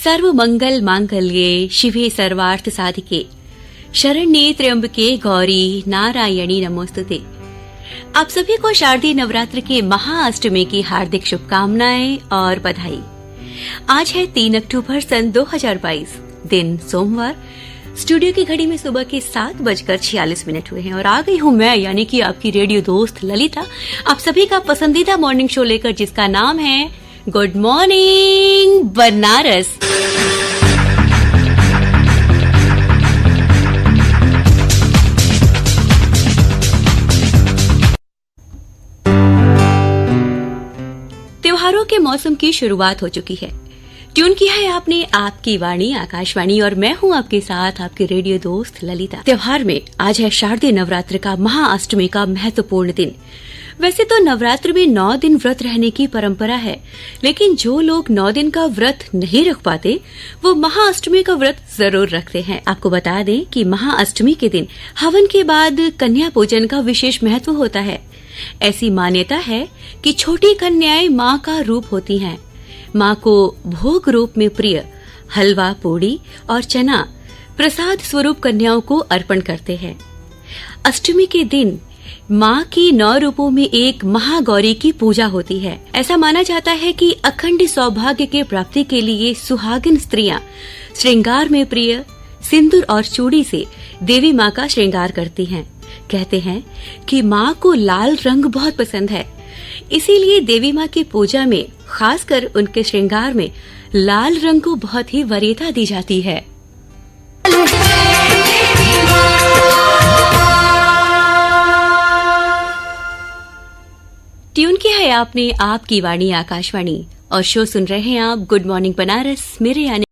सर्व मंगल मांगल्ये शिवे सर्वार्थ साधिके शरण्ये त्र्यंबके गौरी नारायणी नमोस्तुते। आप सभी को शारदीय नवरात्र के महाअष्टमी की हार्दिक शुभकामनाएं और बधाई। आज है 3 अक्टूबर सन 2022, दिन सोमवार। स्टूडियो की घड़ी में सुबह के 7:46 हुए हैं और आ गई हूँ मैं, यानी कि आपकी रेडियो दोस्त ललिता, आप सभी का पसंदीदा मॉर्निंग शो लेकर, जिसका नाम है गुड मॉर्निंग बनारस। त्योहारों के मौसम की शुरुआत हो चुकी है। ट्यून किया है आपने आपकी वाणी आकाशवाणी और मैं हूं आपके साथ आपके रेडियो दोस्त ललिता। त्योहार में आज है शारदीय नवरात्र का महाअष्टमी का महत्वपूर्ण दिन। वैसे तो नवरात्र में 9 दिन व्रत रहने की परंपरा है, लेकिन जो लोग 9 दिन का व्रत नहीं रख पाते वो महाअष्टमी का व्रत जरूर रखते हैं। आपको बता दें कि महाअष्टमी के दिन हवन के बाद कन्या पूजन का विशेष महत्व होता है। ऐसी मान्यता है कि छोटी कन्याएं माँ का रूप होती हैं। माँ को भोग रूप में प्रिय हलवा, पूड़ी और चना प्रसाद स्वरूप कन्याओं को अर्पण करते हैं। अष्टमी के दिन माँ की 9 रूपों में एक महागौरी की पूजा होती है। ऐसा माना जाता है कि अखंड सौभाग्य के प्राप्ति के लिए सुहागिन स्त्रियां श्रृंगार में प्रिय सिंदूर और चूड़ी से देवी माँ का श्रृंगार करती हैं। कहते हैं कि माँ को लाल रंग बहुत पसंद है, इसीलिए देवी माँ की पूजा में खासकर उनके श्रृंगार में लाल रंग को बहुत ही वरीयता दी जाती है। ट्यून किया है आपने आपकी वाणी आकाशवाणी और शो सुन रहे हैं आप गुड मॉर्निंग बनारस। मेरे यानी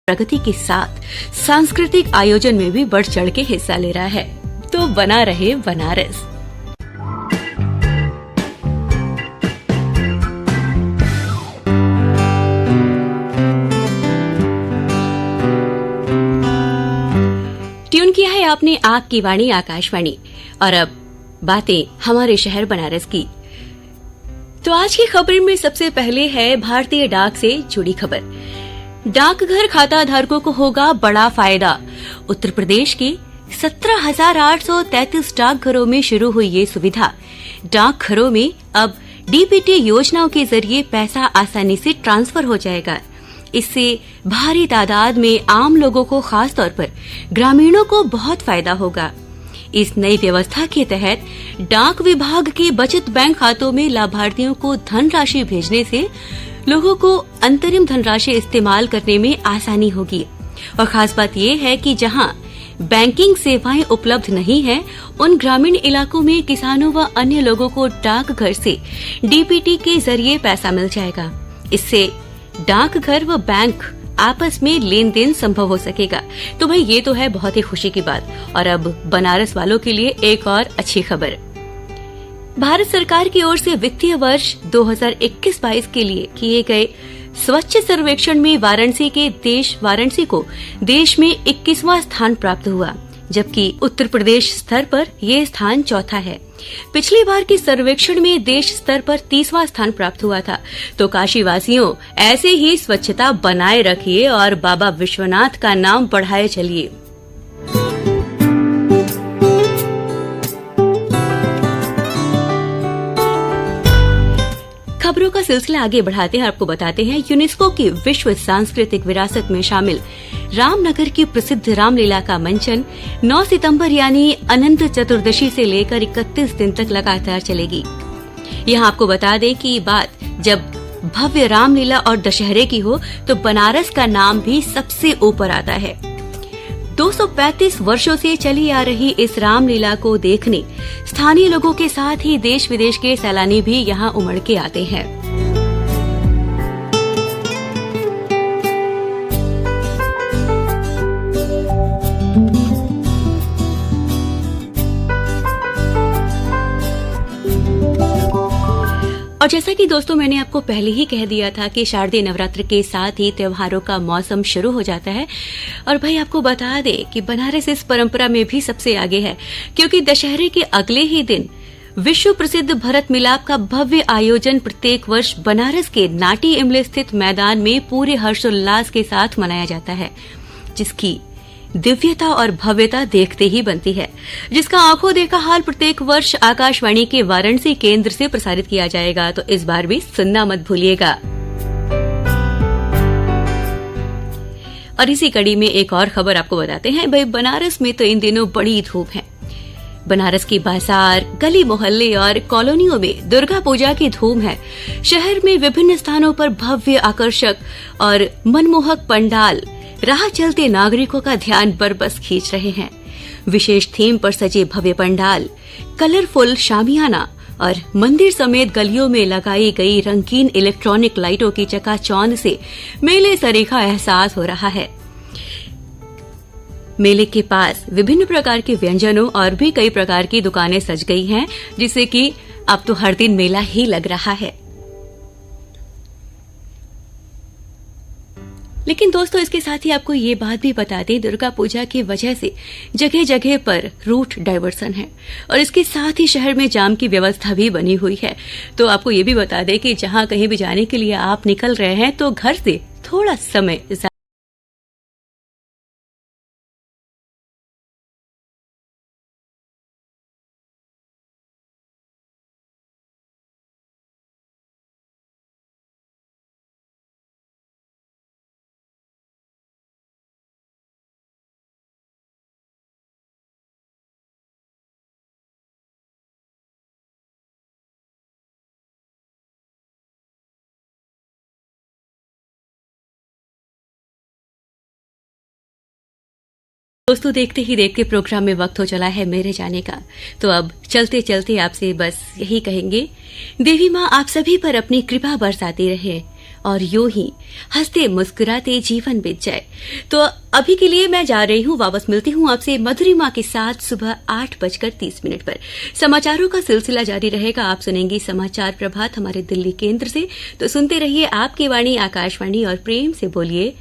प्रगति के साथ सांस्कृतिक आयोजन में भी बढ़ चढ़ के हिस्सा ले रहा है। तो बना रहे बनारस। ट्यून किया है आपने आपकी वाणी आकाशवाणी और अब बातें हमारे शहर बनारस की। तो आज की खबर में सबसे पहले है भारतीय डाक से जुड़ी खबर। डाकघर खाता धारकों को होगा बड़ा फायदा। उत्तर प्रदेश के 17,833 डाकघरों में शुरू हुई ये सुविधा। डाकघरों में अब डीबीटी योजनाओं के जरिए पैसा आसानी से ट्रांसफर हो जाएगा। इससे भारी तादाद में आम लोगों को, खास तौर पर ग्रामीणों को बहुत फायदा होगा। इस नई व्यवस्था के तहत डाक विभाग के बचत बैंक खातों में लाभार्थियों को धनराशि भेजने से लोगों को अंतरिम धनराशि इस्तेमाल करने में आसानी होगी। और खास बात यह है कि जहां बैंकिंग सेवाएं उपलब्ध नहीं है, उन ग्रामीण इलाकों में किसानों व अन्य लोगों को डाकघर से डीबीटी के जरिए पैसा मिल जाएगा। इससे डाकघर व बैंक आपस में लेन देन संभव हो सकेगा। तो भाई ये तो है बहुत ही खुशी की बात। और अब बनारस वालों के लिए एक और अच्छी खबर। भारत सरकार की ओर से वित्तीय वर्ष 2021-22 के लिए किए गए स्वच्छ सर्वेक्षण में वाराणसी को देश में 21वां स्थान प्राप्त हुआ, जबकि उत्तर प्रदेश स्तर पर यह स्थान चौथा है। पिछली बार के सर्वेक्षण में देश स्तर पर 30वां स्थान प्राप्त हुआ था। तो काशी वासियों, ऐसे ही स्वच्छता बनाए रखिए और बाबा विश्वनाथ का नाम बढ़ाए चलिए। खबरों का सिलसिला आगे बढ़ाते हैं, आपको बताते हैं यूनेस्को की विश्व सांस्कृतिक विरासत में शामिल रामनगर की प्रसिद्ध रामलीला का मंचन 9 सितंबर यानी अनंत चतुर्दशी से लेकर 31 दिन तक लगातार चलेगी। यहाँ आपको बता दें कि बात जब भव्य रामलीला और दशहरे की हो तो बनारस का नाम भी सबसे ऊपर आता है। 235 वर्षों से चली आ रही इस रामलीला को देखने स्थानीय लोगों के साथ ही देश विदेश के सैलानी भी यहाँ उमड़ के आते हैं। और जैसा कि दोस्तों मैंने आपको पहले ही कह दिया था कि शारदीय नवरात्र के साथ ही त्योहारों का मौसम शुरू हो जाता है। और भाई आपको बता दें कि बनारस इस परंपरा में भी सबसे आगे है, क्योंकि दशहरे के अगले ही दिन विश्व प्रसिद्ध भरत मिलाप का भव्य आयोजन प्रत्येक वर्ष बनारस के नाटी इमली स्थित मैदान में पूरे हर्षोल्लास के साथ मनाया जाता है, जिसकी दिव्यता और भव्यता देखते ही बनती है, जिसका आंखों देखा हाल प्रत्येक वर्ष आकाशवाणी के वाराणसी केंद्र से प्रसारित किया जाएगा। तो इस बार भी सुनना मत भूलिएगा। और इसी कड़ी में एक और खबर आपको बताते हैं। भाई बनारस में तो इन दिनों बड़ी धूप है। बनारस की बाजार, गली मोहल्ले और कॉलोनियों में दुर्गा पूजा की धूम है। शहर में विभिन्न स्थानों पर भव्य, आकर्षक और मनमोहक पंडाल राह चलते नागरिकों का ध्यान बरबस खींच रहे हैं। विशेष थीम पर सजे भव्य पंडाल, कलरफुल शामियाना और मंदिर समेत गलियों में लगाई गई रंगीन इलेक्ट्रॉनिक लाइटों की चकाचौंध से मेले सरीखा एहसास हो रहा है। मेले के पास विभिन्न प्रकार के व्यंजनों और भी कई प्रकार की दुकानें सज गई हैं, जिससे कि अब तो हर दिन मेला ही लग रहा है। लेकिन दोस्तों इसके साथ ही आपको ये बात भी बता दें, दुर्गा पूजा की वजह से जगह जगह पर रूट डाइवर्सन है और इसके साथ ही शहर में जाम की व्यवस्था भी बनी हुई है। तो आपको ये भी बता दें कि जहां कहीं भी जाने के लिए आप निकल रहे हैं तो घर से थोड़ा समय दोस्तों देखते ही देखते प्रोग्राम में वक्त हो चला है मेरे जाने का। तो अब चलते चलते आपसे बस यही कहेंगे, देवी माँ आप सभी पर अपनी कृपा बरसाती रहे और यूं ही हंसते मुस्कुराते जीवन बीत जाए। तो अभी के लिए मैं जा रही हूँ, वापस मिलती हूँ आपसे मधुरिमा के साथ सुबह 8:30 पर। समाचारों का सिलसिला जारी रहेगा। आप सुनेंगी समाचार प्रभात हमारे दिल्ली केंद्र से। तो सुनते रहिए आपकी वाणी आकाशवाणी और प्रेम से बोलिए